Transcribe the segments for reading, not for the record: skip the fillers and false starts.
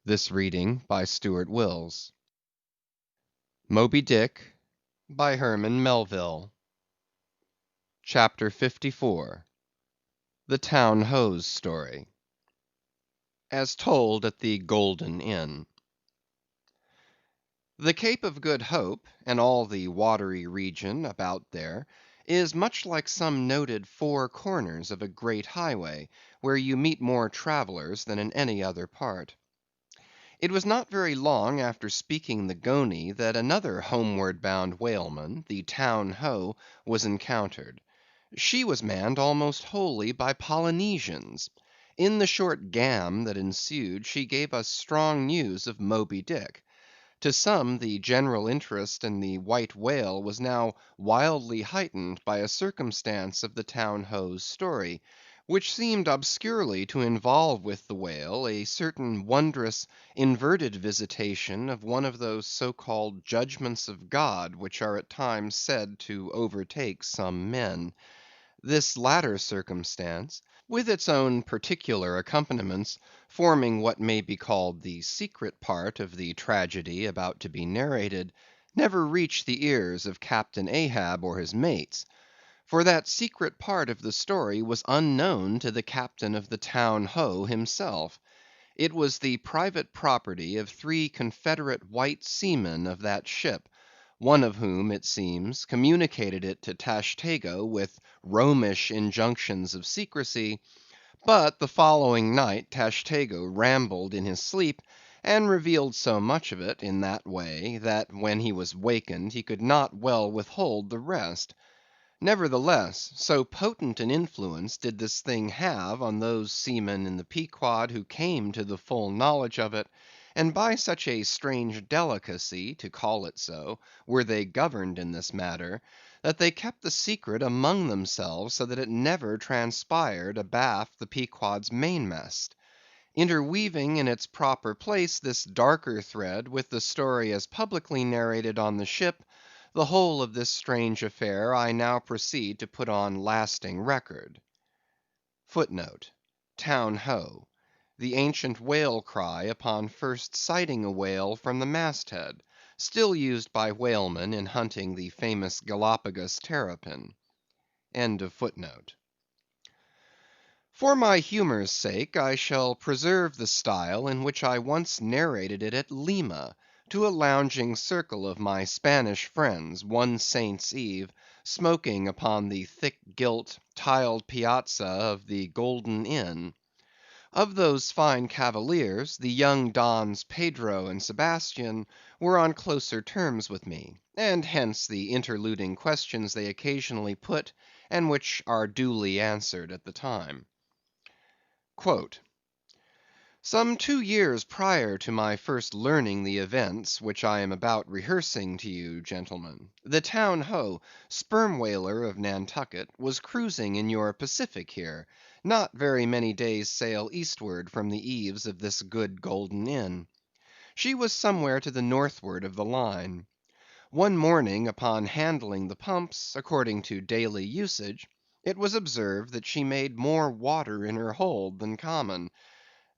This reading by Stuart Wills. Moby-Dick by Herman Melville. Chapter 54. The Townho's Story. As told at the Golden Inn. The Cape of Good Hope, and all the watery region about there, is much like some noted four corners of a great highway, where you meet more travellers than in any other part. It was not very long after speaking the Goney that another homeward bound whaleman, the Townho, was encountered. She was manned almost wholly by Polynesians. In the short gam that ensued, she gave us strong news of Moby-Dick. To some, the general interest in the white whale was now wildly heightened by a circumstance of the Townho's story, which seemed obscurely to involve with the whale a certain wondrous inverted visitation of one of those so-called judgments of God which are at times said to overtake some men. This latter circumstance, with its own particular accompaniments, forming what may be called the secret part of the tragedy about to be narrated, never reached the ears of Captain Ahab or his mates. For that secret part of the story was unknown to the captain of the Townho himself. It was the private property of three confederate white seamen of that ship, one of whom, it seems, communicated it to Tashtego with Romish injunctions of secrecy; but the following night Tashtego rambled in his sleep, and revealed so much of it in that way, that when he was wakened he could not well withhold the rest. Nevertheless, so potent an influence did this thing have on those seamen in the Pequod who came to the full knowledge of it, and by such a strange delicacy, to call it so, were they governed in this matter, that they kept the secret among themselves so that it never transpired abaft the Pequod's mainmast. Interweaving in its proper place this darker thread with the story as publicly narrated on the ship, the whole of this strange affair I now proceed to put on lasting record. Footnote: Townho, the ancient whale cry upon first sighting a whale from the masthead, still used by whalemen in hunting the famous Galapagos terrapin. End of footnote. For my humor's sake, I shall preserve the style in which I once narrated it at Lima, to a lounging circle of my Spanish friends, one Saint's Eve, smoking upon the thick gilt, tiled piazza of the Golden Inn. Of those fine cavaliers, the young Dons Pedro and Sebastian were on closer terms with me, and hence the interluding questions they occasionally put, and which are duly answered at the time. Quote, Some 2 years prior to my first learning the events which I am about rehearsing to you, gentlemen, the Townho, sperm whaler of Nantucket, was cruising in your Pacific here, not very many days' sail eastward from the eaves of this good Golden Inn. She was somewhere to the northward of the line. One morning, upon handling the pumps, according to daily usage, it was observed that she made more water in her hold than common.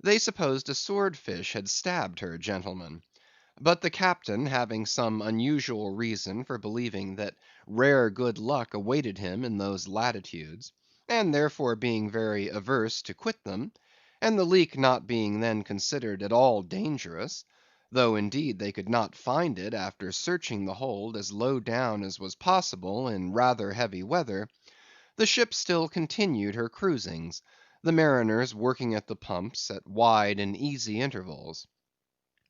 They supposed a swordfish had stabbed her, gentlemen. But the captain having some unusual reason for believing that rare good luck awaited him in those latitudes, and therefore being very averse to quit them, and the leak not being then considered at all dangerous, though indeed they could not find it after searching the hold as low down as was possible in rather heavy weather, the ship still continued her cruisings, the mariners working at the pumps at wide and easy intervals.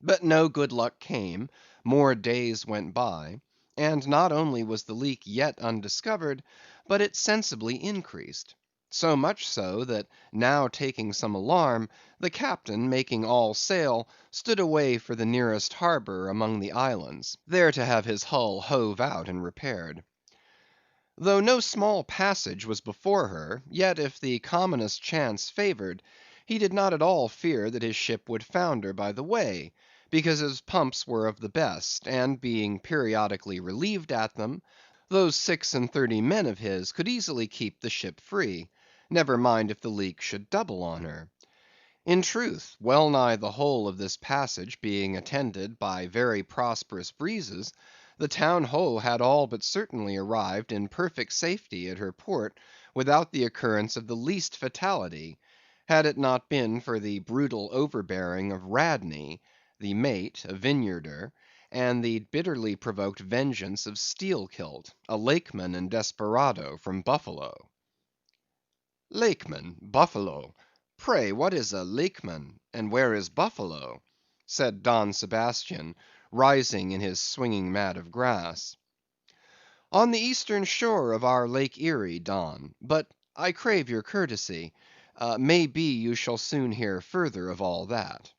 But no good luck came, more days went by, and not only was the leak yet undiscovered, but it sensibly increased. So much so, that now taking some alarm, the captain, making all sail, stood away for the nearest harbor among the islands, there to have his hull hove out and repaired. Though no small passage was before her, yet if the commonest chance favored, he did not at all fear that his ship would founder by the way, because his pumps were of the best, and being periodically relieved at them, those 36 men of his could easily keep the ship free; never mind if the leak should double on her. In truth, well nigh the whole of this passage being attended by very prosperous breezes, the Townho had all but certainly arrived in perfect safety at her port without the occurrence of the least fatality, had it not been for the brutal overbearing of Radney, the mate, a Vineyarder, and the bitterly provoked vengeance of Steelkilt, a Lakeman and desperado from Buffalo. "Lakeman, Buffalo! Pray, what is a Lakeman, and where is Buffalo?" said Don Sebastian, rising in his swinging mat of grass. "On the eastern shore of our Lake Erie, Don; but I crave your courtesy. May be you shall soon hear further of all that.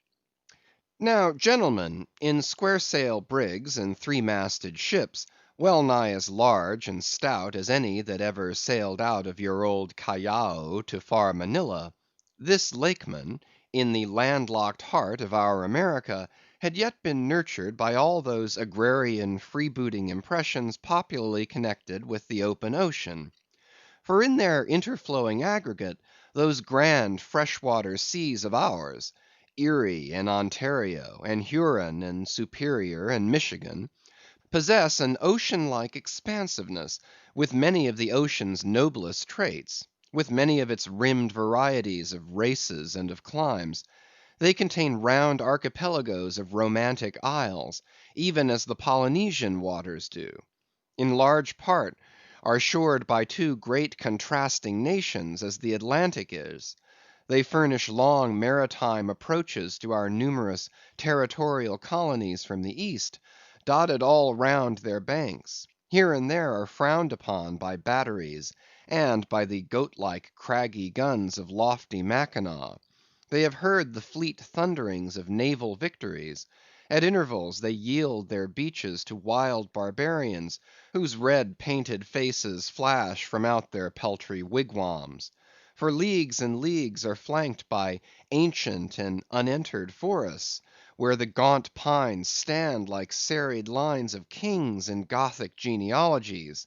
Now, gentlemen, in square sail brigs and three masted ships, well nigh as large and stout as any that ever sailed out of your old Callao to far Manila, this Lakeman, in the landlocked heart of our America, had yet been nurtured by all those agrarian freebooting impressions popularly connected with the open ocean. For in their interflowing aggregate, those grand freshwater seas of ours, Erie and Ontario, and Huron and Superior and Michigan, possess an ocean-like expansiveness, with many of the ocean's noblest traits, with many of its rimmed varieties of races and of climes. They contain round archipelagoes of romantic isles, even as the Polynesian waters do. In large part are shored by two great contrasting nations, as the Atlantic is. They furnish long maritime approaches to our numerous territorial colonies from the East, dotted all round their banks; here and there are frowned upon by batteries, and by the goat-like craggy guns of lofty Mackinaw. They have heard the fleet thunderings of naval victories; at intervals they yield their beaches to wild barbarians, whose red painted faces flash from out their peltry wigwams. For leagues and leagues are flanked by ancient and unentered forests, where the gaunt pines stand like serried lines of kings in Gothic genealogies;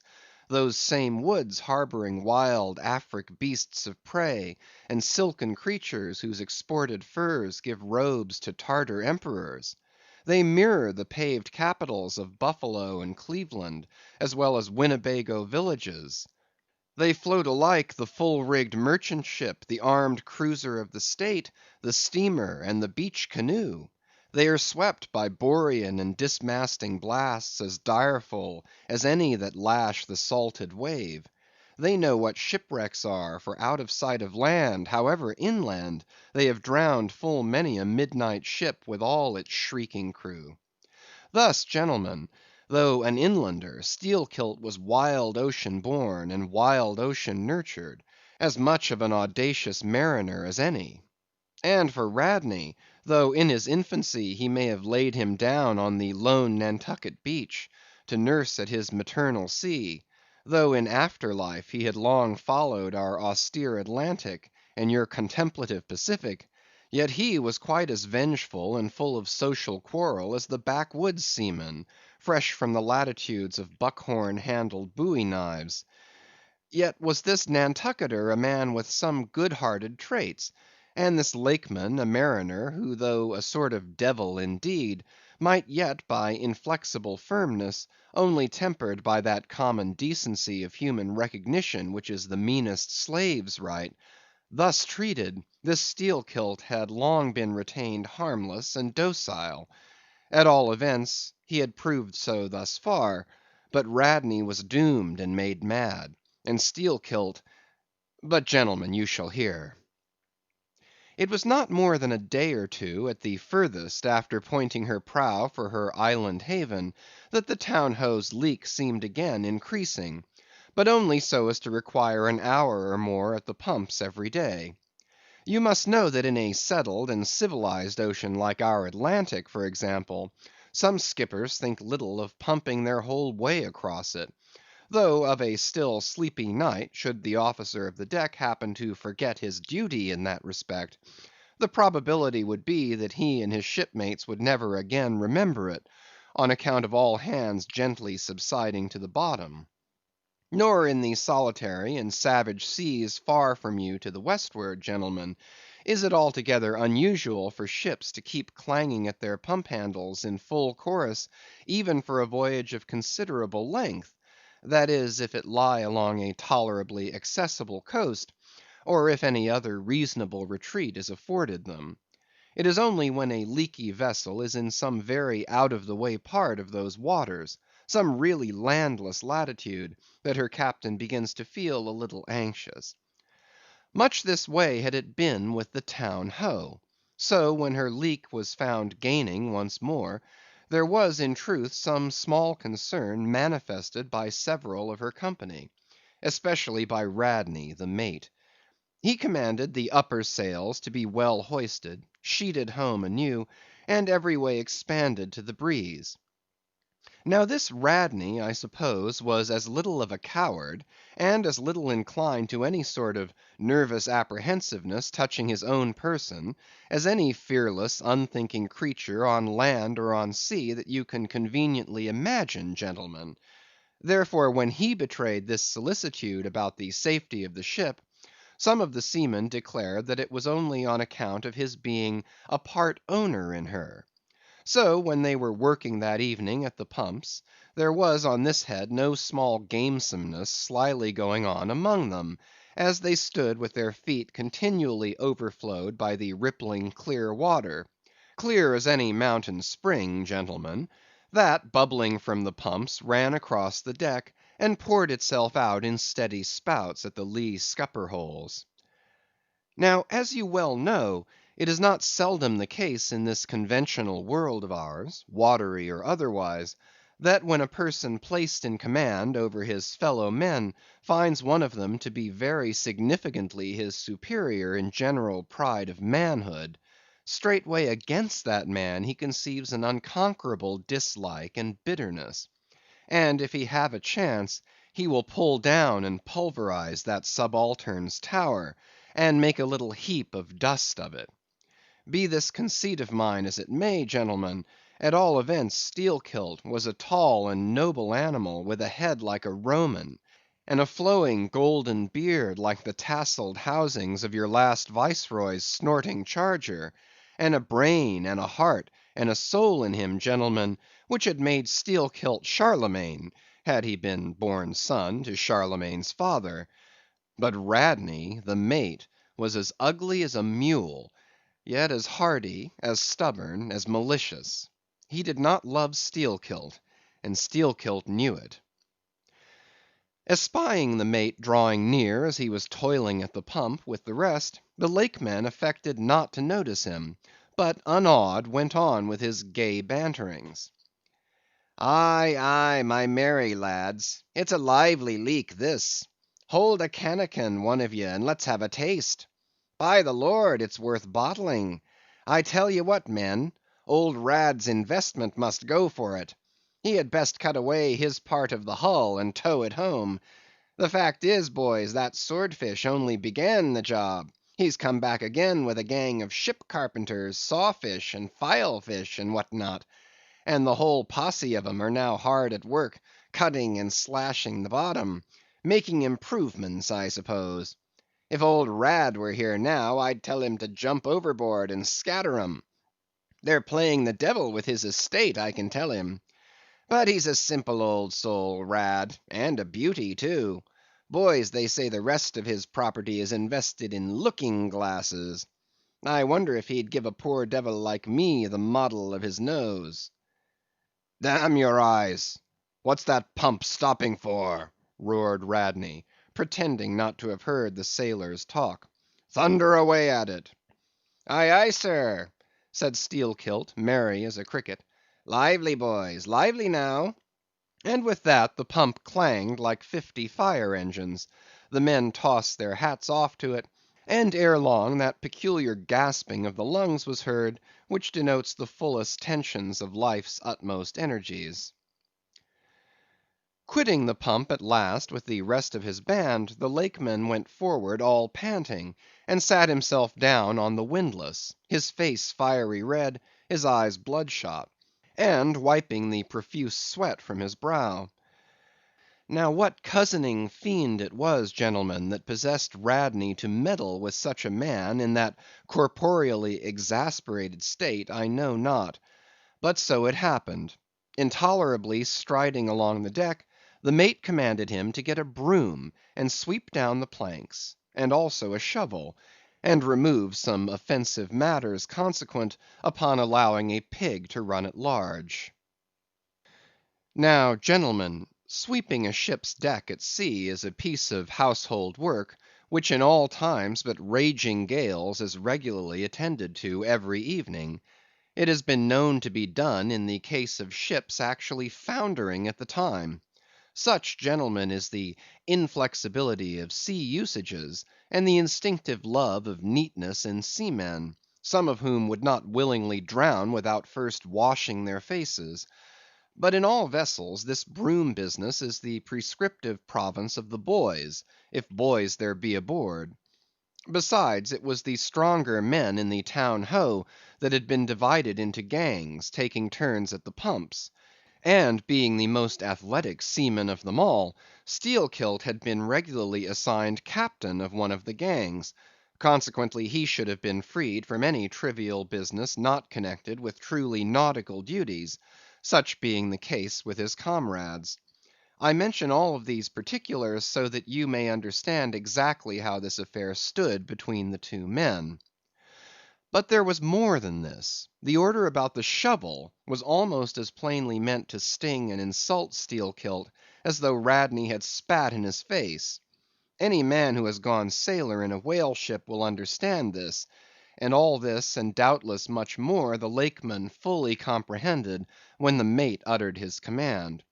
those same woods harboring wild Afric beasts of prey, and silken creatures whose exported furs give robes to Tartar emperors. They mirror the paved capitals of Buffalo and Cleveland, as well as Winnebago villages. They float alike the full-rigged merchant ship, the armed cruiser of the state, the steamer, and the beach canoe. They are swept by borean and dismasting blasts as direful as any that lash the salted wave. They know what shipwrecks are, for out of sight of land, however inland, they have drowned full many a midnight ship with all its shrieking crew. Thus, gentlemen, though an inlander, Steelkilt was wild ocean born and wild ocean nurtured; as much of an audacious mariner as any. And for Radney, though in his infancy he may have laid him down on the lone Nantucket beach, to nurse at his maternal sea; though in after life he had long followed our austere Atlantic, and your contemplative Pacific; yet he was quite as vengeful and full of social quarrel as the backwoods seaman, fresh from the latitudes of buckhorn handled bowie knives. Yet was this Nantucketer a man with some good‐hearted traits; and this Lakeman a mariner, who though a sort of devil indeed, might yet by inflexible firmness, only tempered by that common decency of human recognition which is the meanest slave's right; thus treated, this Steelkilt had long been retained harmless and docile. At all events, he had proved so thus far; but Radney was doomed and made mad, and Steelkilt—but, gentlemen, you shall hear. It was not more than a day or two, at the furthest, after pointing her prow for her island haven, that the Townho's leak seemed again increasing; but only so as to require an hour or more at the pumps every day. You must know that in a settled and civilized ocean like our Atlantic, for example, some skippers think little of pumping their whole way across it; though of a still sleepy night, should the officer of the deck happen to forget his duty in that respect, the probability would be that he and his shipmates would never again remember it, on account of all hands gently subsiding to the bottom. Nor in the solitary and savage seas far from you to the westward, gentlemen, Is it altogether unusual for ships to keep clanging at their pump handles in full chorus, even for a voyage of considerable length? That is, if it lie along a tolerably accessible coast, or if any other reasonable retreat is afforded them. It is only when a leaky vessel is in some very out of the way part of those waters, some really landless latitude, that her captain begins to feel a little anxious. Much this way had it been with the Townho. So when her leak was found gaining once more, there was in truth some small concern manifested by several of her company, especially by Radney the mate. He commanded the upper sails to be well hoisted, sheeted home anew, and every way expanded to the breeze. Now this Radney, I suppose, was as little of a coward, and as little inclined to any sort of nervous apprehensiveness touching his own person, as any fearless, unthinking creature on land or on sea that you can conveniently imagine, gentlemen. Therefore, when he betrayed this solicitude about the safety of the ship, some of the seamen declared that it was only on account of his being a part owner in her. So when they were working that evening at the pumps, there was on this head no small gamesomeness slyly going on among them, as they stood with their feet continually overflowed by the rippling clear water, clear as any mountain spring, gentlemen, that, bubbling from the pumps, ran across the deck, and poured itself out in steady spouts at the lee scupper holes. Now, as you well know, it is not seldom the case in this conventional world of ours, watery or otherwise, that when a person placed in command over his fellow men finds one of them to be very significantly his superior in general pride of manhood, straightway against that man he conceives an unconquerable dislike and bitterness. And if he have a chance, he will pull down and pulverize that subaltern's tower, and make a little heap of dust of it. Be this conceit of mine as it may, gentlemen, at all events Steelkilt was a tall and noble animal with a head like a Roman, and a flowing golden beard like the tasselled housings of your last viceroy's snorting charger, and a brain and a heart and a soul in him, gentlemen, which had made Steelkilt Charlemagne, had he been born son to Charlemagne's father. But Radney, the mate, was as ugly as a mule, yet as hardy, as stubborn, as malicious. He did not love Steelkilt, and Steelkilt knew it. Espying the mate drawing near as he was toiling at the pump with the rest, the Lakeman affected not to notice him, but unawed went on with his gay banterings. "Aye, aye, my merry lads, it's a lively leak this. Hold a cannikin, one of ye, and let's have a taste. By the Lord, it's worth bottling. I tell ye what, men, old Rad's investment must go for it. He had best cut away his part of the hull and tow it home. The fact is, boys, that swordfish only began the job. He's come back again with a gang of ship carpenters, sawfish, and filefish, and what not, and the whole posse of 'em are now hard at work, cutting and slashing the bottom, making improvements, I suppose. If old Rad were here now, I'd tell him to jump overboard and scatter 'em. They're playing the devil with his estate, I can tell him. But he's a simple old soul, Rad, and a beauty too. Boys, they say the rest of his property is invested in looking glasses. I wonder if he'd give a poor devil like me the model of his nose." "Damn your eyes! What's that pump stopping for?" roared Radney, pretending not to have heard the sailor's talk. "Thunder away at it." "Aye, aye, sir," said Steelkilt, merry as a cricket. "Lively, boys, lively now." And with that the pump clanged like 50 fire engines. The men tossed their hats off to it, and ere long that peculiar gasping of the lungs was heard, which denotes the fullest tensions of life's utmost energies. Quitting the pump at last with the rest of his band, the Lakeman went forward all panting, and sat himself down on the windlass, his face fiery red, his eyes bloodshot, and wiping the profuse sweat from his brow. Now what cozening fiend it was, gentlemen, that possessed Radney to meddle with such a man in that corporeally exasperated state, I know not. But so it happened. Intolerably striding along the deck, the mate commanded him to get a broom and sweep down the planks, and also a shovel, and remove some offensive matters consequent upon allowing a pig to run at large. Now, gentlemen, sweeping a ship's deck at sea is a piece of household work, which in all times but raging gales is regularly attended to every evening. It has been known to be done in the case of ships actually foundering at the time. Such, gentlemen, is the inflexibility of sea usages, and the instinctive love of neatness in seamen, some of whom would not willingly drown without first washing their faces. But in all vessels this broom business is the prescriptive province of the boys, if boys there be aboard. Besides, it was the stronger men in the Townho that had been divided into gangs, taking turns at the pumps; and being the most athletic seaman of them all, Steelkilt had been regularly assigned captain of one of the gangs; consequently he should have been freed from any trivial business not connected with truly nautical duties, such being the case with his comrades. I mention all of these particulars so that you may understand exactly how this affair stood between the two men. But there was more than this. The order about the shovel was almost as plainly meant to sting and insult Steelkilt as though Radney had spat in his face. Any man who has gone sailor in a whale ship will understand this; and all this, and doubtless much more, the Lakeman fully comprehended when the mate uttered his command.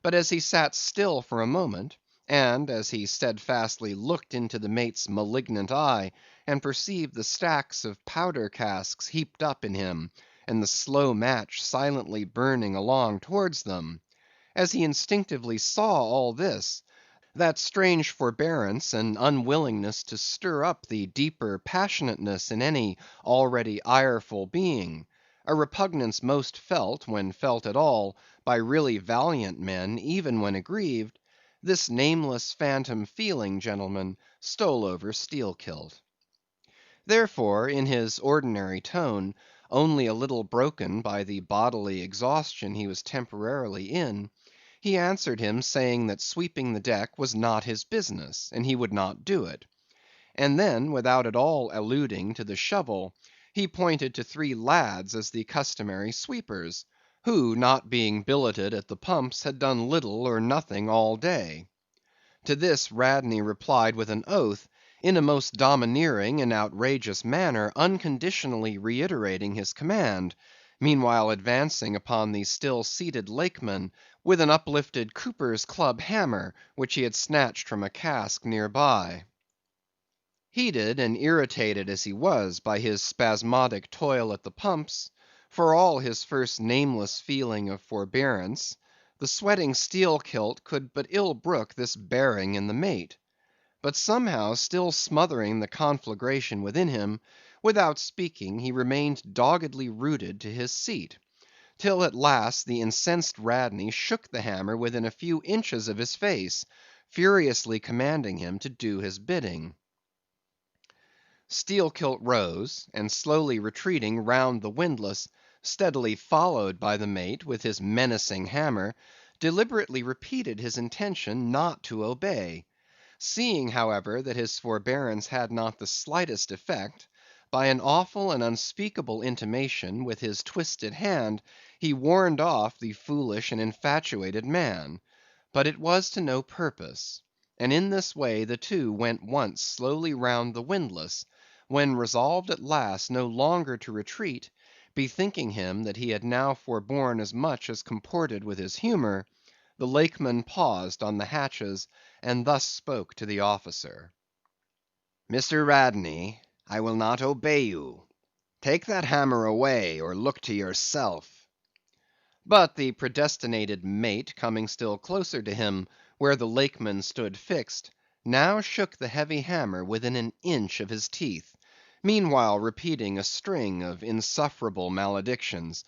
But as he sat still for a moment, and as he steadfastly looked into the mate's malignant eye, and perceived the stacks of powder casks heaped up in him, and the slow match silently burning along towards them; as he instinctively saw all this, that strange forbearance and unwillingness to stir up the deeper passionateness in any already ireful being; a repugnance most felt, when felt at all, by really valiant men, even when aggrieved; this nameless phantom feeling, gentlemen, stole over Steelkilt. Therefore, in his ordinary tone, only a little broken by the bodily exhaustion he was temporarily in, he answered him saying that sweeping the deck was not his business, and he would not do it. And then, without at all alluding to the shovel, he pointed to three lads as the customary sweepers, who, not being billeted at the pumps, had done little or nothing all day. To this Radney replied with an oath, in a most domineering and outrageous manner, unconditionally reiterating his command, meanwhile advancing upon the still seated Lakeman with an uplifted cooper's club hammer, which he had snatched from a cask near by. Heated and irritated as he was by his spasmodic toil at the pumps, for all his first nameless feeling of forbearance, the sweating Steelkilt could but ill brook this bearing in the mate. But somehow still smothering the conflagration within him, without speaking he remained doggedly rooted to his seat; till at last the incensed Radney shook the hammer within a few inches of his face, furiously commanding him to do his bidding. Steelkilt rose, and slowly retreating round the windlass, steadily followed by the mate with his menacing hammer, deliberately repeated his intention not to obey. Seeing, however, that his forbearance had not the slightest effect, by an awful and unspeakable intimation with his twisted hand, he warned off the foolish and infatuated man; but it was to no purpose; and in this way the two went once slowly round the windlass, when resolved at last no longer to retreat, bethinking him that he had now forborne as much as comported with his humor, the Lakeman paused on the hatches, and thus spoke to the officer: "Mr. Radney, I will not obey you. Take that hammer away, or look to yourself." But the predestinated mate coming still closer to him, where the Lakeman stood fixed, now shook the heavy hammer within an inch of his teeth, meanwhile repeating a string of insufferable maledictions.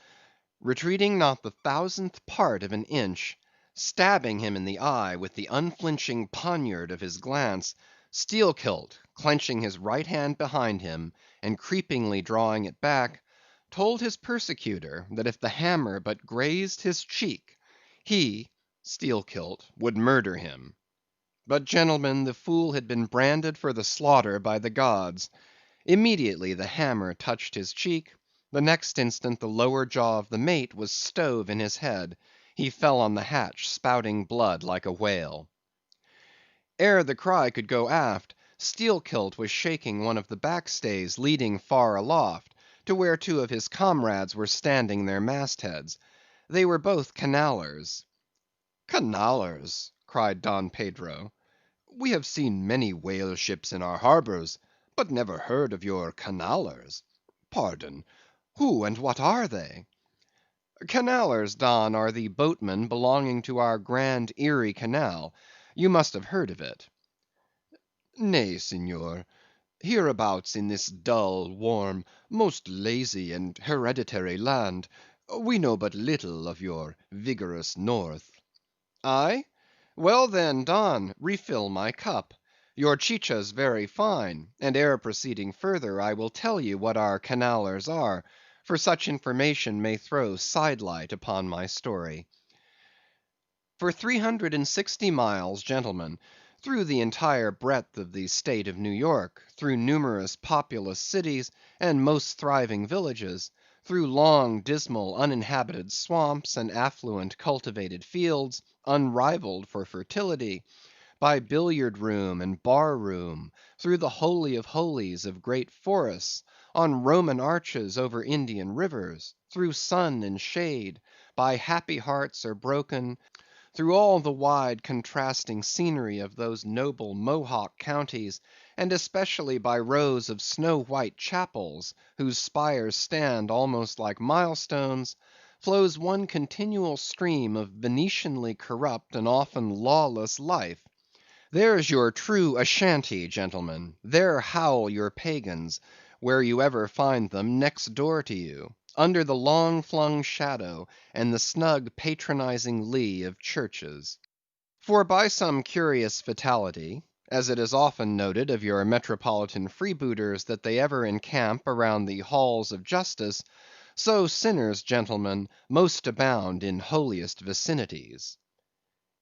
Retreating not the thousandth part of an inch, Stabbing him in the eye with the unflinching poniard of his glance, Steelkilt, clenching his right hand behind him, and creepingly drawing it back, told his persecutor that if the hammer but grazed his cheek, he, Steelkilt, would murder him. But, gentlemen, the fool had been branded for the slaughter by the gods. Immediately the hammer touched his cheek, the next instant the lower jaw of the mate was stove in his head. He fell on the hatch, spouting blood like a whale. Ere the cry could go aft, Steelkilt was shaking one of the backstays leading far aloft, to where two of his comrades were standing their mastheads. They were both Canallers. "Canallers!" cried Don Pedro. "We have seen many whale ships in our harbors, but never heard of your Canallers. Pardon, who and what are they?" "Canallers, Don, are the boatmen belonging to our Grand Erie Canal. You must have heard of it." "Nay, Senor. Hereabouts in this dull, warm, most lazy and hereditary land, we know but little of your vigorous north." "Aye? Well then, Don, refill my cup. Your chicha's very fine, and ere proceeding further, I will tell you what our Canallers are, for such information may throw sidelight upon my story. For 360 miles, gentlemen, through the entire breadth of the State of New York, through numerous populous cities and most thriving villages, through long, dismal, uninhabited swamps and affluent cultivated fields, unrivalled for fertility, by billiard room and bar room, through the holy of holies of great forests, on Roman arches over Indian rivers, through sun and shade, by happy hearts or broken, through all the wide contrasting scenery of those noble Mohawk counties, and especially by rows of snow-white chapels, whose spires stand almost like milestones, flows one continual stream of Venetianly corrupt and often lawless life. There's your true Ashantee, gentlemen; there howl your pagans, where you ever find them, next door to you, under the long flung shadow and the snug patronizing lee of churches. For by some curious fatality, as it is often noted of your metropolitan freebooters that they ever encamp around the halls of justice, so sinners, gentlemen, most abound in holiest vicinities.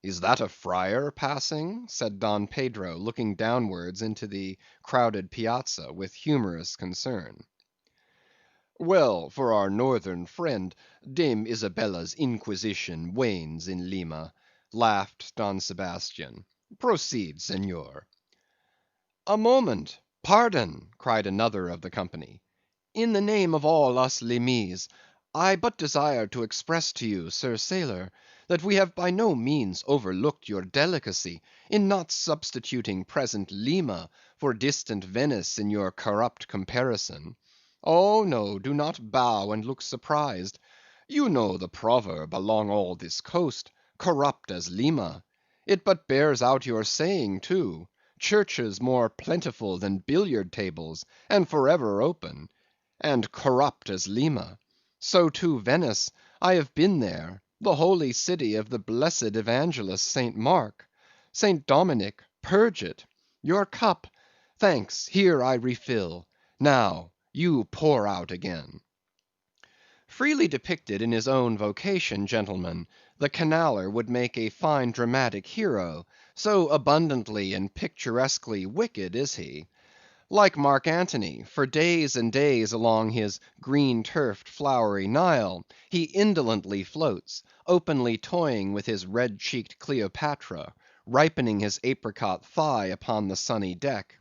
"Is that a friar passing?" said Don Pedro, looking downwards into the crowded piazza with humorous concern. "Well, for our northern friend, Dame Isabella's Inquisition wanes in Lima," laughed Don Sebastian. "Proceed, Senor." "A moment, pardon," cried another of the company. "In the name of all us Limeese, I but desire to express to you, sir sailor, that we have by no means overlooked your delicacy in not substituting present Lima for distant Venice in your corrupt comparison. Oh no, do not bow and look surprised. You know the proverb along all this coast, corrupt as Lima. It but bears out your saying too. Churches more plentiful than billiard tables, and forever open, and corrupt as Lima. So too Venice, I have been there, the holy city of the blessed evangelist St. Mark. St. Dominic, purge it. Your cup, thanks, here I refill. Now, you pour out again." Freely depicted in his own vocation, gentlemen, the Canaller would make a fine dramatic hero, so abundantly and picturesquely wicked is he. Like Mark Antony, for days and days along his green turfed flowery Nile, he indolently floats, openly toying with his red cheeked Cleopatra, ripening his apricot thigh upon the sunny deck.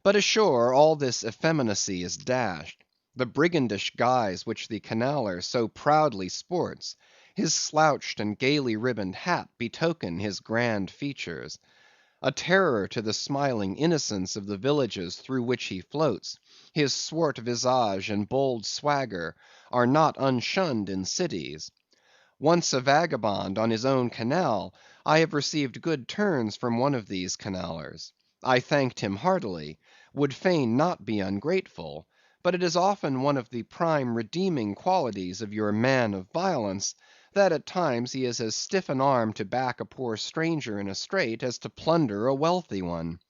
But ashore all this effeminacy is dashed. The brigandish guise which the Canaller so proudly sports, his slouched and gaily ribboned hat betoken his grand features. A terror to the smiling innocence of the villages through which he floats, his swart visage and bold swagger are not unshunned in cities. Once a vagabond on his own canal, I have received good turns from one of these Canallers. I thanked him heartily, would fain not be ungrateful, but it is often one of the prime redeeming qualities of your man of violence, that at times he is as stiff an arm to back a poor stranger in a strait as to plunder a wealthy one.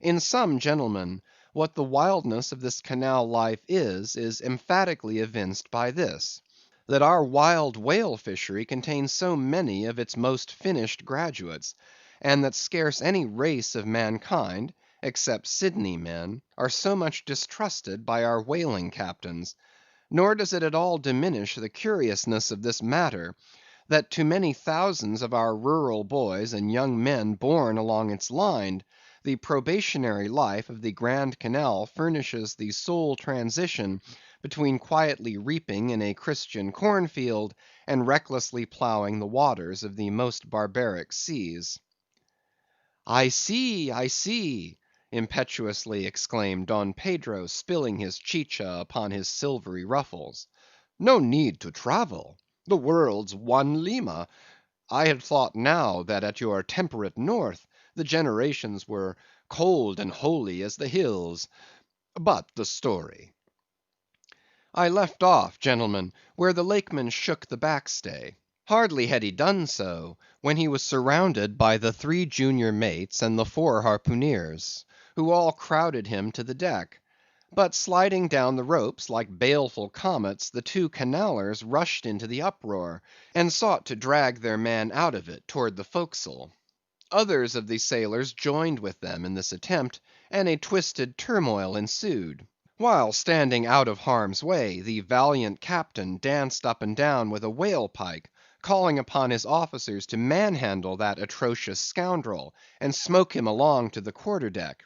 In sum, gentlemen, what the wildness of this canal life is emphatically evinced by this, that our wild whale fishery contains so many of its most finished graduates, and that scarce any race of mankind, except Sydney men, are so much distrusted by our whaling captains. Nor does it at all diminish the curiousness of this matter, that to many thousands of our rural boys and young men born along its line, the probationary life of the Grand Canal furnishes the sole transition between quietly reaping in a Christian cornfield, and recklessly ploughing the waters of the most barbaric seas. "I see, I see," impetuously exclaimed Don Pedro, spilling his chicha upon his silvery ruffles. "No need to travel. The world's one Lima. I had thought now that at your temperate north the generations were cold and holy as the hills. But the story." I left off, gentlemen, where the Lakeman shook the backstay. Hardly had he done so, when he was surrounded by the 3 junior mates and the 4 harpooneers, who all crowded him to the deck. But sliding down the ropes like baleful comets, the 2 Canallers rushed into the uproar, and sought to drag their man out of it toward the forecastle. Others of the sailors joined with them in this attempt, and a twisted turmoil ensued. While standing out of harm's way, the valiant captain danced up and down with a whale pike, calling upon his officers to manhandle that atrocious scoundrel, and smoke him along to the quarter deck.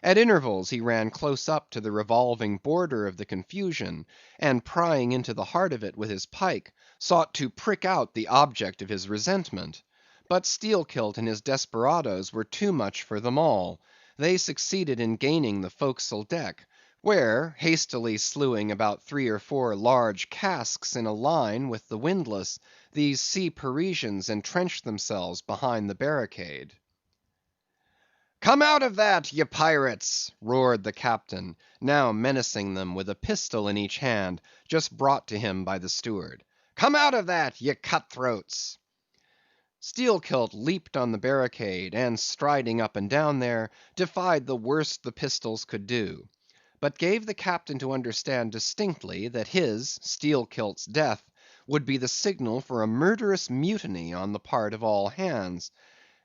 At intervals he ran close up to the revolving border of the confusion, and prying into the heart of it with his pike, sought to prick out the object of his resentment. But Steelkilt and his desperadoes were too much for them all. They succeeded in gaining the forecastle deck, where, hastily slewing about 3 or 4 large casks in a line with the windlass, these sea Parisians entrenched themselves behind the barricade. "Come out of that, ye pirates!" roared the captain, now menacing them with a pistol in each hand, just brought to him by the steward. "Come out of that, ye cutthroats!" Steelkilt leaped on the barricade, and striding up and down there, defied the worst the pistols could do, but gave the captain to understand distinctly that his, Steelkilt's death, would be the signal for a murderous mutiny on the part of all hands.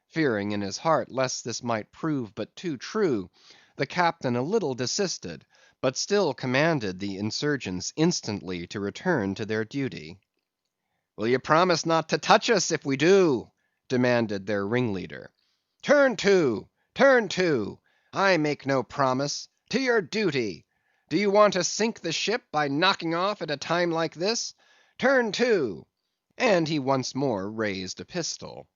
Fearing in his heart lest this might prove but too true, the captain a little desisted, but still commanded the insurgents instantly to return to their duty. "Will ye promise not to touch us if we do?" demanded their ringleader. "Turn to! Turn to! I make no promise. To your duty! Do you want to sink the ship by knocking off at a time like this? Turn to!" And he once more raised a pistol.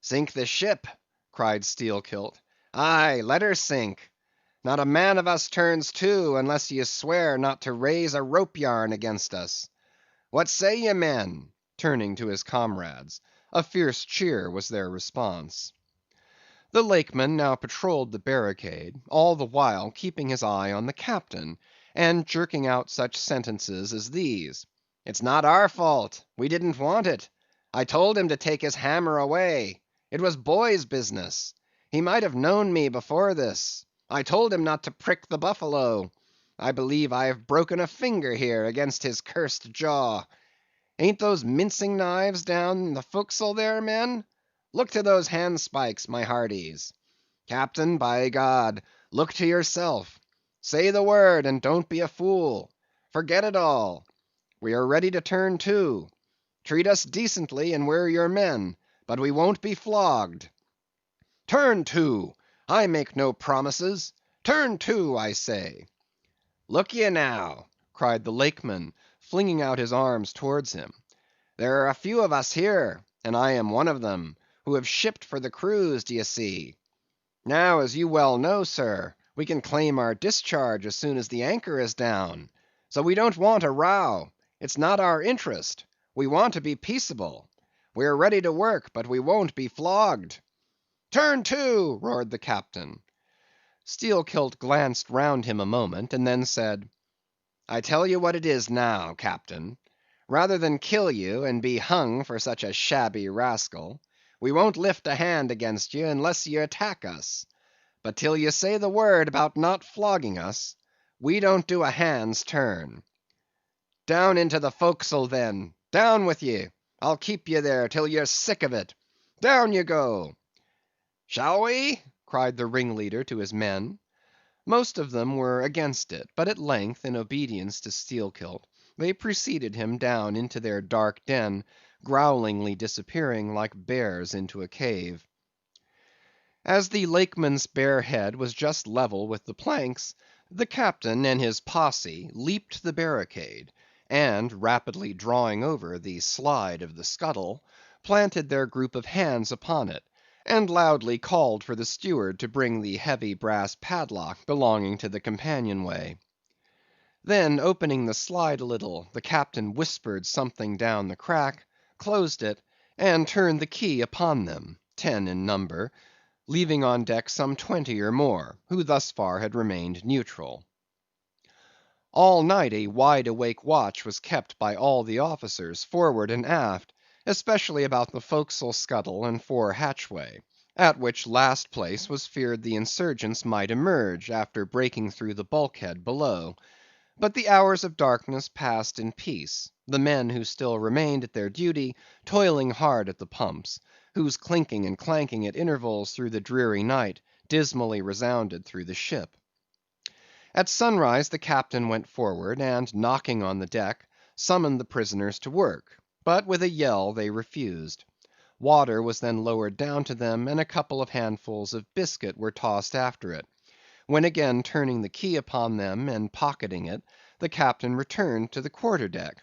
"Sink the ship!" cried Steelkilt. "Aye, let her sink. Not a man of us turns to, unless ye swear not to raise a rope yarn against us. What say ye, men?" turning to his comrades. A fierce cheer was their response. The Lakeman now patrolled the barricade, all the while keeping his eye on the captain, and jerking out such sentences as these: "It's not our fault. We didn't want it. I told him to take his hammer away. It was boy's business. He might have known me before this. I told him not to prick the buffalo. I believe I have broken a finger here against his cursed jaw. Ain't those mincing knives down in the forecastle there, men? Look to those handspikes, my hearties. Captain, by God, look to yourself. Say the word, and don't be a fool. Forget it all. We are ready to turn to. Treat us decently, and we're your men, but we won't be flogged. Turn to! I make no promises. Turn to, I say." "Look ye now," cried the Lakeman, flinging out his arms towards him. "There are a few of us here, and I am one of them, who have shipped for the cruise, d'ye see. Now, as you well know, sir, we can claim our discharge as soon as the anchor is down. So we don't want a row. It's not our interest. We want to be peaceable. We are ready to work, but we won't be flogged." "Turn to!" roared the captain. Steelkilt glanced round him a moment, and then said, "I tell you what it is now, captain. rather than kill you and be hung for such a shabby rascal. We won't lift a hand against you unless ye attack us. But till ye say the word about not flogging us, we don't do a hand's turn. Down into the forecastle then. Down with ye. I'll keep ye there till ye're sick of it. Down ye go. Shall we? Cried the ringleader to his men. Most of them were against it, but at length, in obedience to Steelkilt, they preceded him down into their dark den, growlingly disappearing like bears into a cave. As the Lakeman's bare head was just level with the planks, the captain and his posse leaped the barricade, and rapidly drawing over the slide of the scuttle, planted their group of hands upon it, and loudly called for the steward to bring the heavy brass padlock belonging to the companionway. Then opening the slide a little, the captain whispered something down the crack, closed it, and turned the key upon them, 10 in number, leaving on deck some 20 or more, who thus far had remained neutral. All night a wide-awake watch was kept by all the officers, forward and aft, especially about the forecastle scuttle and fore hatchway, at which last place was feared the insurgents might emerge, after breaking through the bulkhead below. But the hours of darkness passed in peace, the men who still remained at their duty toiling hard at the pumps, whose clinking and clanking at intervals through the dreary night dismally resounded through the ship. At sunrise the captain went forward, and knocking on the deck, summoned the prisoners to work, but with a yell they refused. Water was then lowered down to them, and a couple of handfuls of biscuit were tossed after it, when again turning the key upon them and pocketing it, the captain returned to the quarter-deck.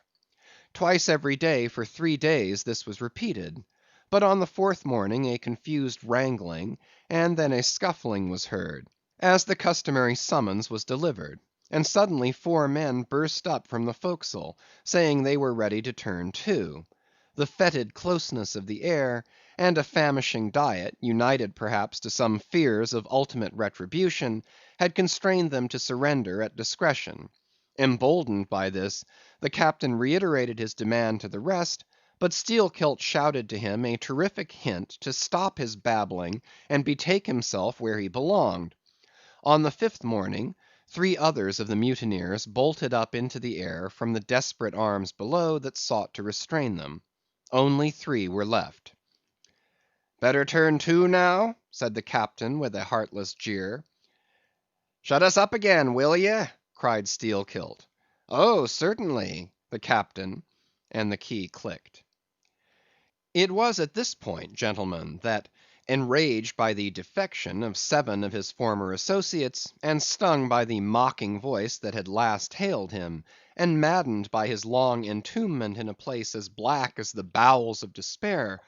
Twice every day for 3 days this was repeated, but on the 4th morning a confused wrangling, and then a scuffling was heard, as the customary summons was delivered, and suddenly 4 men burst up from the forecastle, saying they were ready to turn to. The fetid closeness of the air, and a famishing diet, united perhaps to some fears of ultimate retribution, had constrained them to surrender at discretion. Emboldened by this, the captain reiterated his demand to the rest, but Steelkilt shouted to him a terrific hint to stop his babbling and betake himself where he belonged. On the 5th morning, 3 others of the mutineers bolted up into the air from the desperate arms below that sought to restrain them. Only 3 were left. "Better turn to now?" said the captain with a heartless jeer. "Shut us up again, will ye?" cried Steelkilt. "Oh, certainly," the captain, and the key clicked. It was at this point, gentlemen, that, enraged by the defection of 7 of his former associates, and stung by the mocking voice that had last hailed him, and maddened by his long entombment in a place as black as the bowels of despair,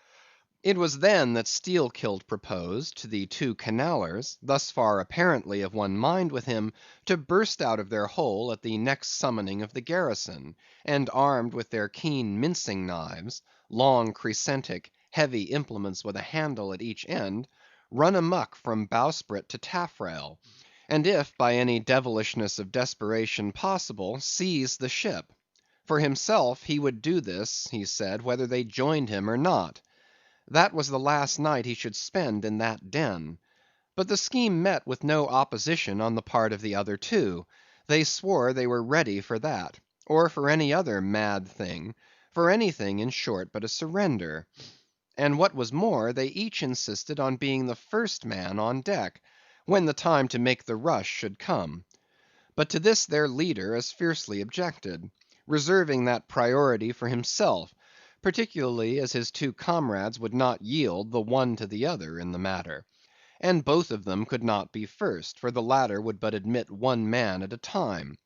it was then that Steelkilt proposed to the 2 Canallers, thus far apparently of one mind with him, to burst out of their hole at the next summoning of the garrison, and armed with their keen mincing knives, long crescentic, heavy implements with a handle at each end, run amuck from bowsprit to taffrail, and if by any devilishness of desperation possible, seize the ship. For himself, he would do this, he said, whether they joined him or not. That was the last night he should spend in that den. But the scheme met with no opposition on the part of the other 2. They swore they were ready for that, or for any other mad thing, for anything, in short, but a surrender. And what was more, they each insisted on being the first man on deck, when the time to make the rush should come. But to this their leader as fiercely objected, reserving that priority for himself, particularly as his 2 comrades would not yield the one to the other in the matter. And both of them could not be first, for the latter would but admit 1 man at a time.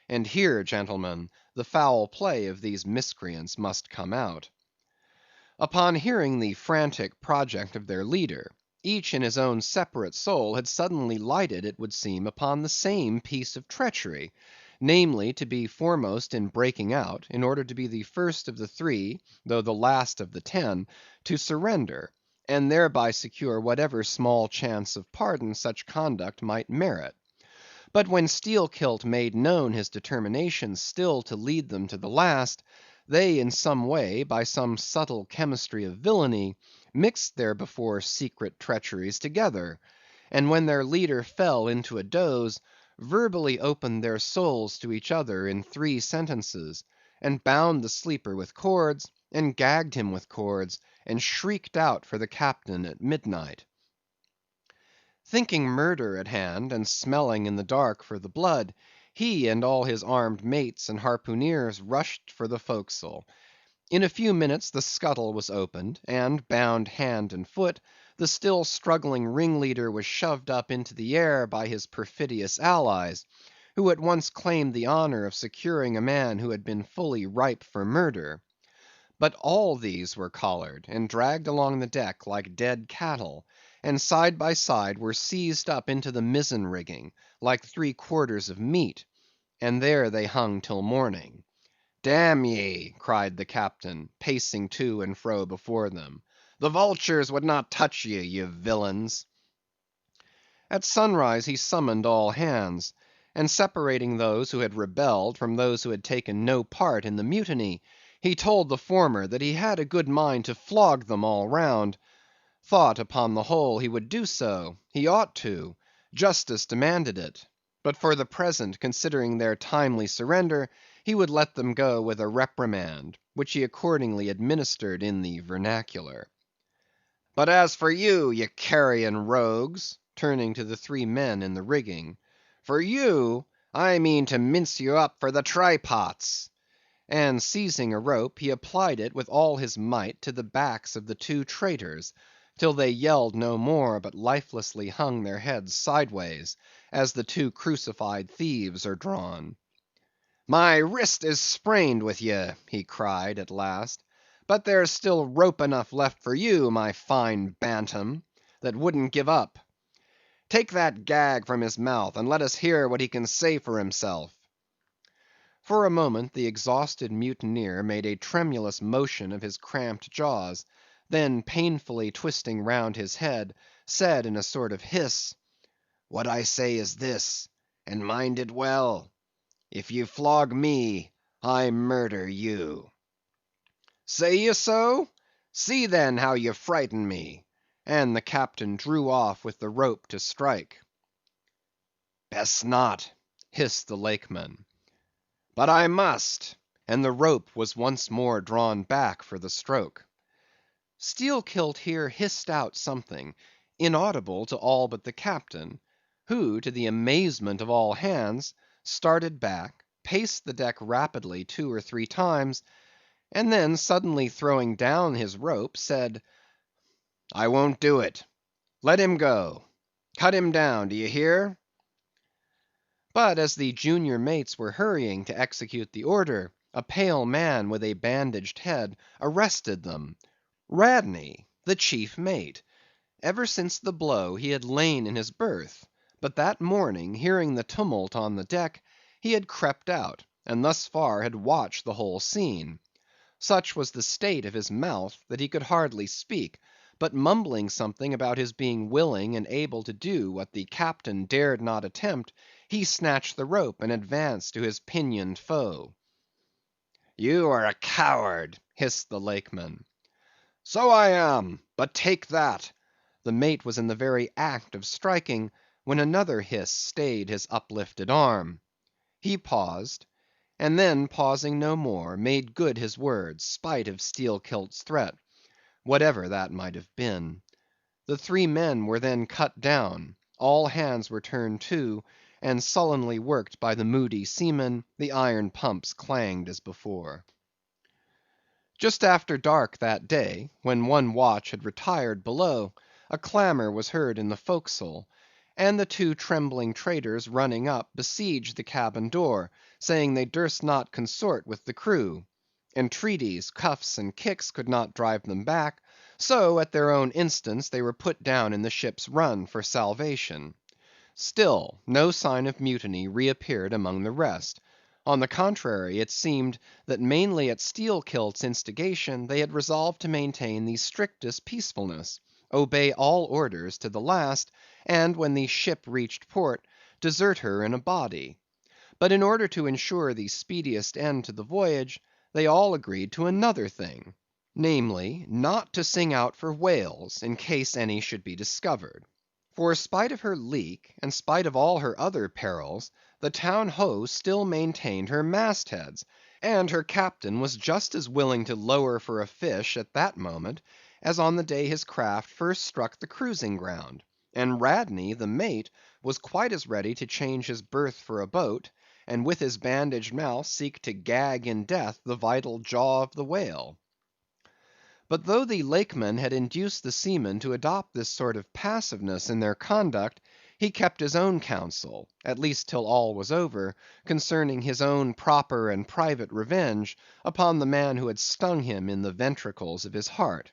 And here, gentlemen, the foul play of these miscreants must come out. Upon hearing the frantic project of their leader, each in his own separate soul had suddenly lighted, it would seem, upon the same piece of treachery, namely, to be foremost in breaking out, in order to be the first of the 3, though the last of the 10, to surrender, and thereby secure whatever small chance of pardon such conduct might merit. But when Steelkilt made known his determination still to lead them to the last, They in some way, by some subtle chemistry of villainy, mixed their before secret treacheries together, and when their leader fell into a doze, verbally opened their souls to each other in 3 sentences, and bound the sleeper with cords, and gagged him with cords, and shrieked out for the captain at midnight. Thinking murder at hand, and smelling in the dark for the blood, he and all his armed mates and harpooneers rushed for the forecastle. In a few minutes the scuttle was opened, and bound hand and foot, the still struggling ringleader was shoved up into the air by his perfidious allies, who at once claimed the honor of securing a man who had been fully ripe for murder. But all these were collared, and dragged along the deck like dead cattle, and side by side were seized up into the mizzen rigging, like 3 quarters of meat, and there they hung till morning. "Damn ye!" cried the captain, pacing to and fro before them, "the vultures would not touch ye, ye villains!" At sunrise he summoned all hands, and separating those who had rebelled from those who had taken no part in the mutiny, he told the former that he had a good mind to flog them all round. Thought, upon the whole, he would do so; he ought to; justice demanded it; but for the present, considering their timely surrender, he would let them go with a reprimand, which he accordingly administered in the vernacular. "But as for you, ye carrion rogues," turning to the 3 men in the rigging, "for you, I mean to mince you up for the try pots." And seizing a rope, he applied it with all his might to the backs of the 2 traitors, till they yelled no more, but lifelessly hung their heads sideways, as the 2 crucified thieves are drawn. "My wrist is sprained with ye," he cried at last, "but there's still rope enough left for you, my fine bantam, that wouldn't give up. Take that gag from his mouth, and let us hear what he can say for himself." For a moment the exhausted mutineer made a tremulous motion of his cramped jaws, then painfully twisting round his head, said in a sort of hiss, "What I say is this, and mind it well: if ye flog me, I murder you." "Say ye so? See then how ye frighten me," and the captain drew off with the rope to strike. "Best not," hissed the Lakeman. "But I must," and the rope was once more drawn back for the stroke. Steelkilt here hissed out something, inaudible to all but the captain, who, to the amazement of all hands, started back, paced the deck rapidly 2 or 3 times, and then suddenly throwing down his rope, said, "I won't do it. Let him go. Cut him down, d'ye hear?" But as the junior mates were hurrying to execute the order, a pale man with a bandaged head arrested them. Radney, the chief mate. Ever since the blow he had lain in his berth, but that morning, hearing the tumult on the deck, he had crept out, and thus far had watched the whole scene. Such was the state of his mouth that he could hardly speak, but mumbling something about his being willing and able to do what the captain dared not attempt, he snatched the rope and advanced to his pinioned foe. "You are a coward," hissed the Lakeman. "So I am, but take that." The mate was in the very act of striking, when another hiss stayed his uplifted arm. He paused, and then pausing no more, made good his words, spite of Steelkilt's threat, whatever that might have been. The 3 men were then cut down, all hands were turned to, and sullenly worked by the moody seamen, the iron pumps clanged as before. Just after dark that day, when one watch had retired below, a clamor was heard in the forecastle, and the 2 trembling traitors running up besieged the cabin door, saying they durst not consort with the crew. Entreaties, cuffs, and kicks could not drive them back, so at their own instance they were put down in the ship's run for salvation. Still no sign of mutiny reappeared among the rest. On the contrary, it seemed that mainly at Steelkilt's instigation they had resolved to maintain the strictest peacefulness, obey all orders to the last, and when the ship reached port, desert her in a body. But in order to ensure the speediest end to the voyage, they all agreed to another thing, namely, not to sing out for whales in case any should be discovered. For spite of her leak, and spite of all her other perils, the Townho still maintained her mastheads, and her captain was just as willing to lower for a fish at that moment as on the day his craft first struck the cruising ground; and Radney, the mate, was quite as ready to change his berth for a boat, and with his bandaged mouth seek to gag in death the vital jaw of the whale. But though the Lakeman had induced the seamen to adopt this sort of passiveness in their conduct, he kept his own counsel, at least till all was over, concerning his own proper and private revenge upon the man who had stung him in the ventricles of his heart.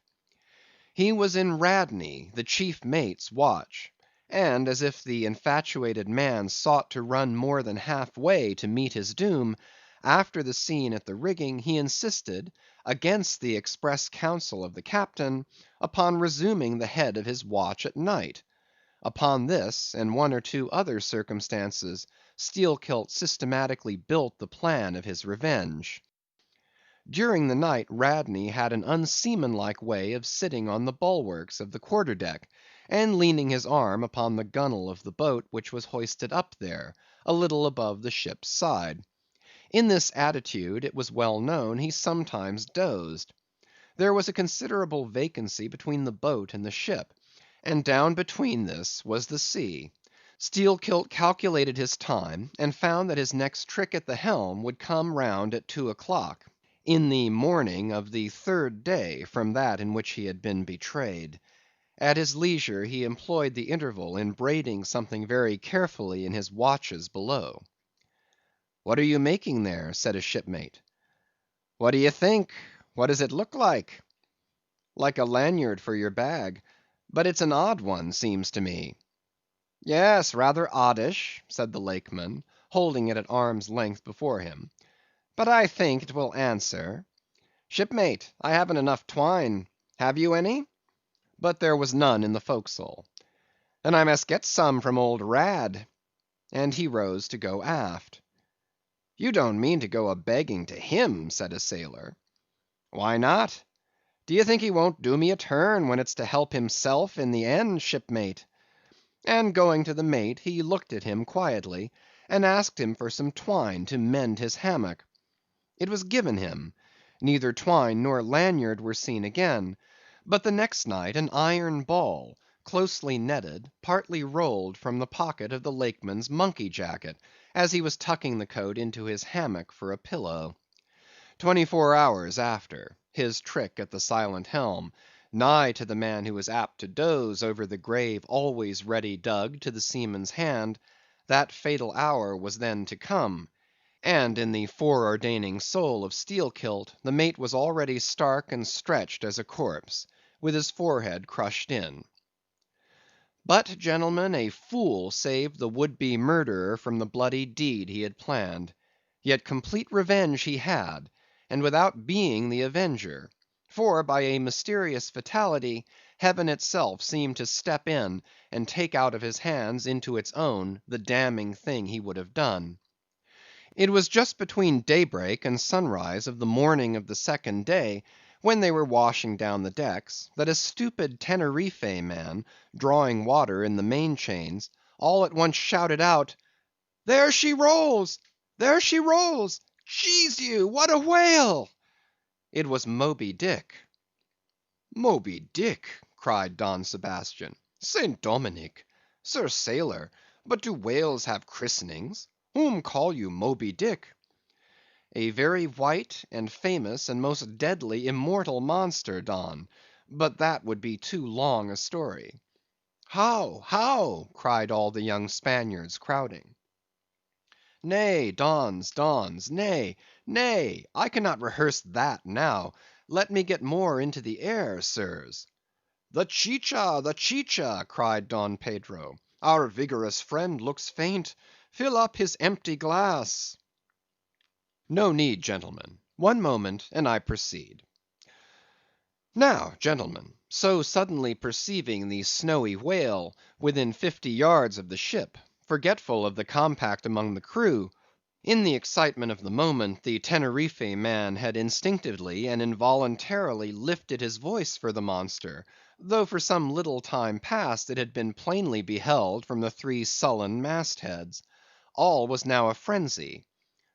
He was in Radney, the chief mate's watch; and as if the infatuated man sought to run more than half way to meet his doom, after the scene at the rigging, he insisted, against the express counsel of the captain, upon resuming the head of his watch at night. Upon this, and one or two other circumstances, Steelkilt systematically built the plan of his revenge. During the night Radney had an unseamanlike way of sitting on the bulwarks of the quarter deck, and leaning his arm upon the gunwale of the boat which was hoisted up there, a little above the ship's side. In this attitude, it was well known, he sometimes dozed. There was a considerable vacancy between the boat and the ship, and down between this was the sea. Steelkilt calculated his time, and found that his next trick at the helm would come round at 2 o'clock, in the morning of the third day from that in which he had been betrayed. At his leisure he employed the interval in braiding something very carefully in his watches below. "What are you making there?" said a shipmate. "What d'ye think? What does it look like?" "Like a lanyard for your bag; but it's an odd one, seems to me." "Yes, rather oddish," said the Lakeman, holding it at arm's length before him; "but I think it will answer. Shipmate, I haven't enough twine; have you any?" But there was none in the forecastle. "Then I must get some from old Rad." And he rose to go aft. "You don't mean to go a begging to him?" said a sailor. "Why not? D'ye think he won't do me a turn when it's to help himself in the end, shipmate?" And going to the mate, he looked at him quietly, and asked him for some twine to mend his hammock. It was given him; neither twine nor lanyard were seen again; but the next night an iron ball, closely netted, partly rolled from the pocket of the Lakeman's monkey jacket, as he was tucking the coat into his hammock for a pillow. 24 hours after, his trick at the silent helm, nigh to the man who is apt to doze over the grave always ready dug to the seaman's hand, that fatal hour was then to come, and in the foreordaining soul of Steelkilt, the mate was already stark and stretched as a corpse, with his forehead crushed in. But, gentlemen, a fool saved the would-be murderer from the bloody deed he had planned. Yet complete revenge he had, and without being the avenger; for by a mysterious fatality, Heaven itself seemed to step in and take out of his hands into its own the damning thing he would have done. It was just between daybreak and sunrise of the morning of the second day, when they were washing down the decks, that a stupid Teneriffe man, drawing water in the main chains, all at once shouted out, "There she rolls! There she rolls! Jesu you, what a whale!" It was Moby-Dick. "Moby-Dick!" cried Don Sebastian. "St. Dominic! Sir Sailor, but do whales have christenings? Whom call you Moby-Dick?" "A very white, and famous, and most deadly immortal monster, Don; but that would be too long a story." "How? how?" cried all the young Spaniards, crowding. "Nay, Dons, Dons, nay, nay, I cannot rehearse that now; let me get more into the air, sirs." "The chicha, the chicha!" cried Don Pedro. "Our vigorous friend looks faint; fill up his empty glass." "No need, gentlemen; one moment, and I proceed. Now, gentlemen, so suddenly perceiving the snowy whale within 50 yards of the ship, forgetful of the compact among the crew, In the excitement of the moment, the Teneriffe man had instinctively and involuntarily lifted his voice for the monster, though for some little time past it had been plainly beheld from the three sullen mast heads. All was now a frenzy.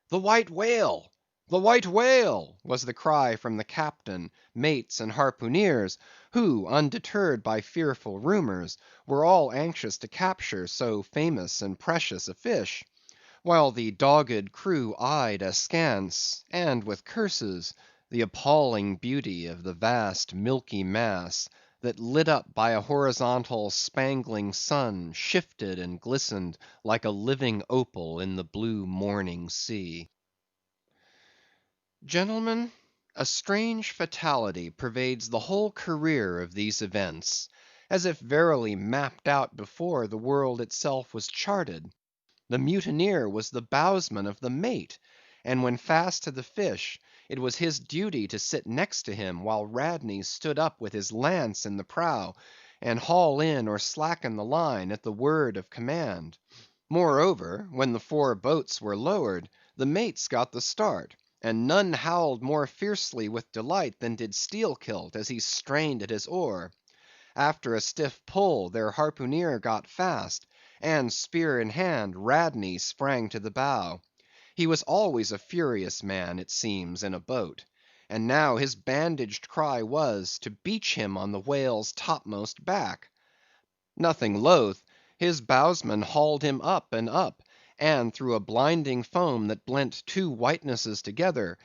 "The White Whale! The White Whale!" was the cry from the captain, mates, and harpooneers, who, undeterred by fearful rumors, were all anxious to capture so famous and precious a fish; while the dogged crew eyed askance, and with curses, the appalling beauty of the vast milky mass, that lit up by a horizontal spangling sun, shifted and glistened like a living opal in the blue morning sea. Gentlemen, a strange fatality pervades the whole career of these events, as if verily mapped out before the world itself was charted. The mutineer was the bowsman of the mate, and when fast to the fish, it was his duty to sit next to him while Radney stood up with his lance in the prow, and haul in or slacken the line at the word of command. Moreover, when the four boats were lowered, the mates got the start, and none howled more fiercely with delight than did Steelkilt as he strained at his oar. After a stiff pull, their harpooneer got fast, and spear in hand, Radney sprang to the bow. He was always a furious man, it seems, in a boat; and now his bandaged cry was, to beach him on the whale's topmost back. Nothing loath, his bowsman hauled him up and up, and through a blinding foam that blent two whitenesses together,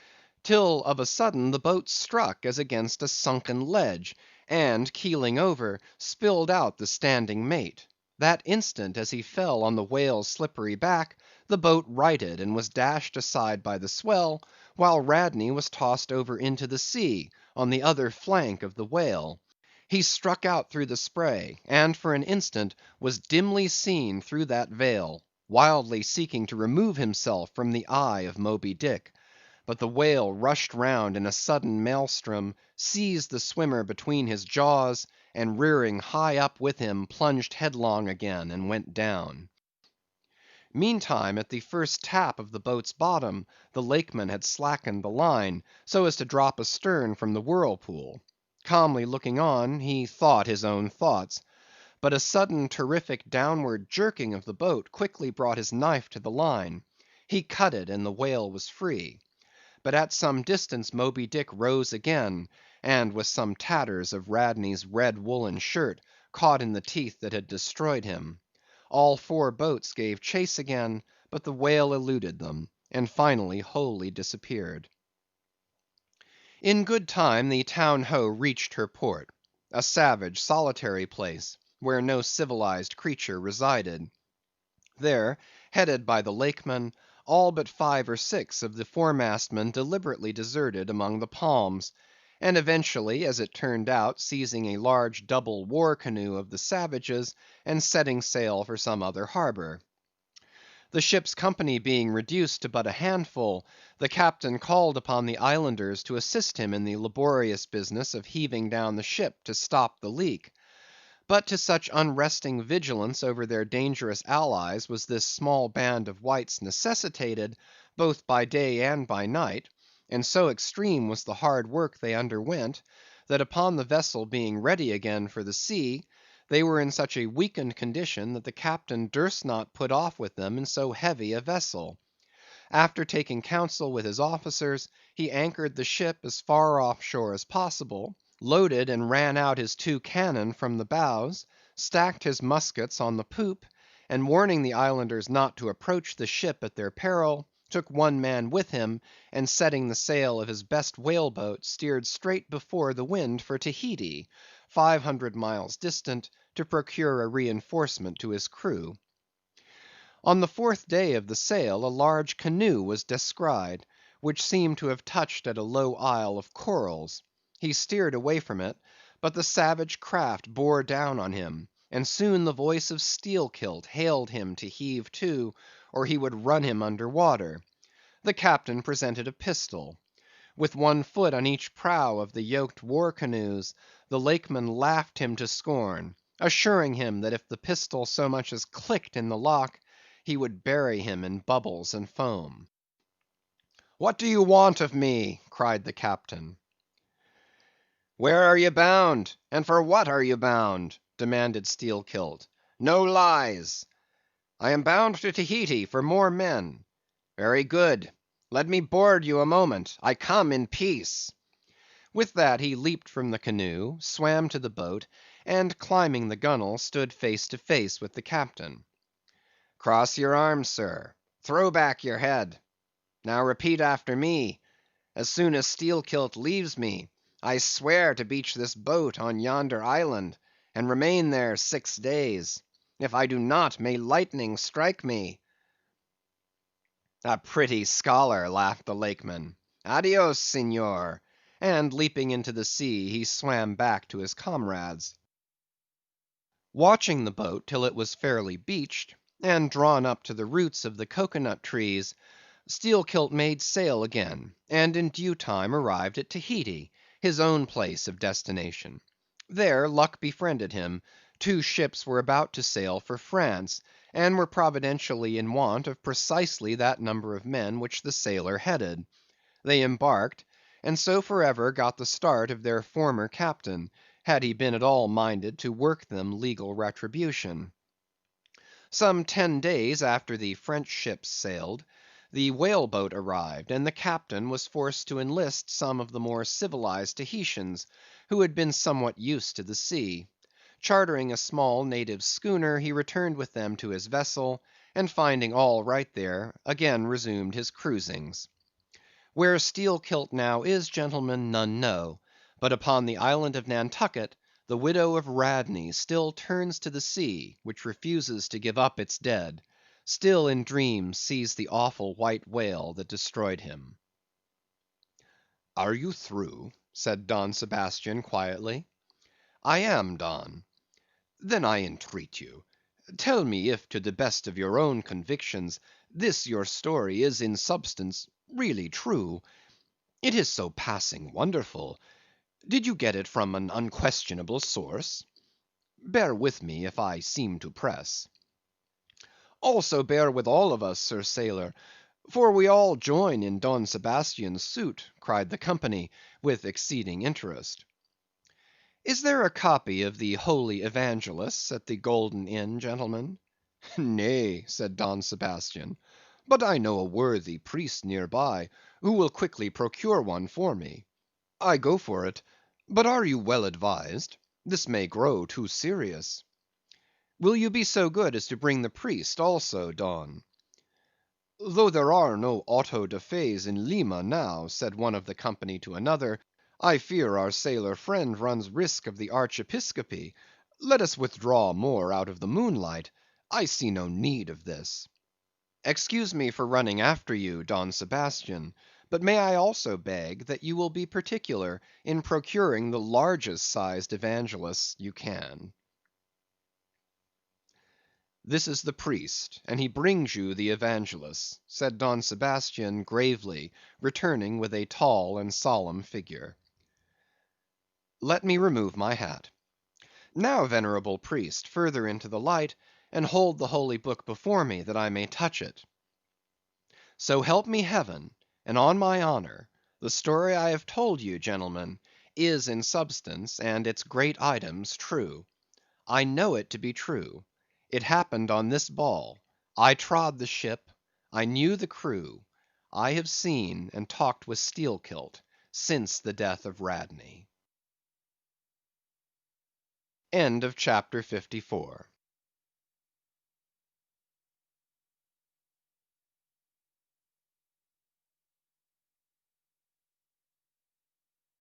till of a sudden the boat struck as against a sunken ledge, and keeling over, spilled out the standing mate. That instant, as he fell on the whale's slippery back, the boat righted and was dashed aside by the swell, while Radney was tossed over into the sea, on the other flank of the whale. He struck out through the spray, and for an instant was dimly seen through that veil, wildly seeking to remove himself from the eye of Moby-Dick. But the whale rushed round in a sudden maelstrom, seized the swimmer between his jaws, and rearing high up with him, plunged headlong again, and went down. Meantime, at the first tap of the boat's bottom, the Lakeman had slackened the line, so as to drop astern from the whirlpool. Calmly looking on, he thought his own thoughts. But a sudden terrific downward jerking of the boat quickly brought his knife to the line. He cut it, and the whale was free. But at some distance Moby-Dick rose again, and with some tatters of Radney's red woolen shirt caught in the teeth that had destroyed him. All four boats gave chase again, but the whale eluded them, and finally wholly disappeared. In good time the Townho reached her port, a savage, solitary place, where no civilized creature resided. There, headed by the Lakeman, all but 5 or 6 of the foremastmen deliberately deserted among the palms, and eventually, as it turned out, seizing a large double war canoe of the savages, and setting sail for some other harbor. The ship's company being reduced to but a handful, the captain called upon the islanders to assist him in the laborious business of heaving down the ship to stop the leak. But to such unresting vigilance over their dangerous allies was this small band of whites necessitated, both by day and by night, and so extreme was the hard work they underwent, that upon the vessel being ready again for the sea, they were in such a weakened condition that the captain durst not put off with them in so heavy a vessel. After taking counsel with his officers, he anchored the ship as far off shore as possible, loaded and ran out his 2 cannon from the bows, stacked his muskets on the poop, and warning the islanders not to approach the ship at their peril, took 1 man with him, and setting the sail of his best whale boat, steered straight before the wind for Tahiti, 500 miles distant, to procure a reinforcement to his crew. On the 4th day of the sail a large canoe was descried, which seemed to have touched at a low isle of corals. He steered away from it, but the savage craft bore down on him, and soon the voice of Steelkilt hailed him to heave to, or he would run him under water. The captain presented a pistol. With 1 foot on each prow of the yoked war canoes, the Lakeman laughed him to scorn, assuring him that if the pistol so much as clicked in the lock, he would bury him in bubbles and foam. "What do you want of me?" cried the captain. "Where are you bound, and for what are you bound?" demanded Steelkilt. "No lies." "I am bound to Tahiti for more men." "Very good. Let me board you a moment. I come in peace." With that he leaped from the canoe, swam to the boat, and climbing the gunwale, stood face to face with the captain. "Cross your arms, sir. Throw back your head. Now repeat after me. As soon as Steelkilt leaves me, I swear to beach this boat on yonder island, and remain there 6 days. If I do not, may lightning strike me." "A pretty scholar," laughed the Lakeman. "Adios, Senor," and leaping into the sea, he swam back to his comrades. Watching the boat till it was fairly beached, and drawn up to the roots of the cocoa nut trees, Steelkilt made sail again, and in due time arrived at Tahiti, his own place of destination. There luck befriended him; 2 ships were about to sail for France, and were providentially in want of precisely that number of men which the sailor headed. They embarked, and so for ever got the start of their former captain, had he been at all minded to work them legal retribution. Some 10 days after the French ships sailed, the whale boat arrived, and the captain was forced to enlist some of the more civilized Tahitians, who had been somewhat used to the sea. Chartering a small native schooner, he returned with them to his vessel, and finding all right there, again resumed his cruisings. Where Steelkilt now is, gentlemen, none know; but upon the island of Nantucket, the widow of Radney still turns to the sea, which refuses to give up its dead; still in dreams sees the awful white whale that destroyed him. "Are you through?" said Don Sebastian quietly. "I am, Don." "Then I entreat you, tell me if to the best of your own convictions, this your story is in substance really true. It is so passing wonderful. Did you get it from an unquestionable source? Bear with me if I seem to press." "Also bear with all of us, sir sailor, for we all join in Don Sebastian's suit," cried the company, with exceeding interest. "Is there a copy of the Holy Evangelists at the Golden Inn, gentlemen?" "Nay," said Don Sebastian, "but I know a worthy priest near by, who will quickly procure one for me." "I go for it. But are you well advised? This may grow too serious." "Will you be so good as to bring the priest also, Don?" "Though there are no auto da fes in Lima now," said one of the company to another, "I fear our sailor friend runs risk of the archiepiscopacy. Let us withdraw more out of the moonlight. I see no need of this." "Excuse me for running after you, Don Sebastian; but may I also beg that you will be particular in procuring the largest sized evangelists you can." "This is the priest, and he brings you the evangelists," said Don Sebastian gravely, returning with a tall and solemn figure. "Let me remove my hat. Now, venerable priest, further into the light, and hold the holy book before me, that I may touch it. So help me heaven, and on my honor, the story I have told you, gentlemen, is in substance, and its great items, true. I know it to be true. It happened on this ball. I trod the ship. I knew the crew. I have seen and talked with Steelkilt since the death of Radney." End of Chapter 54.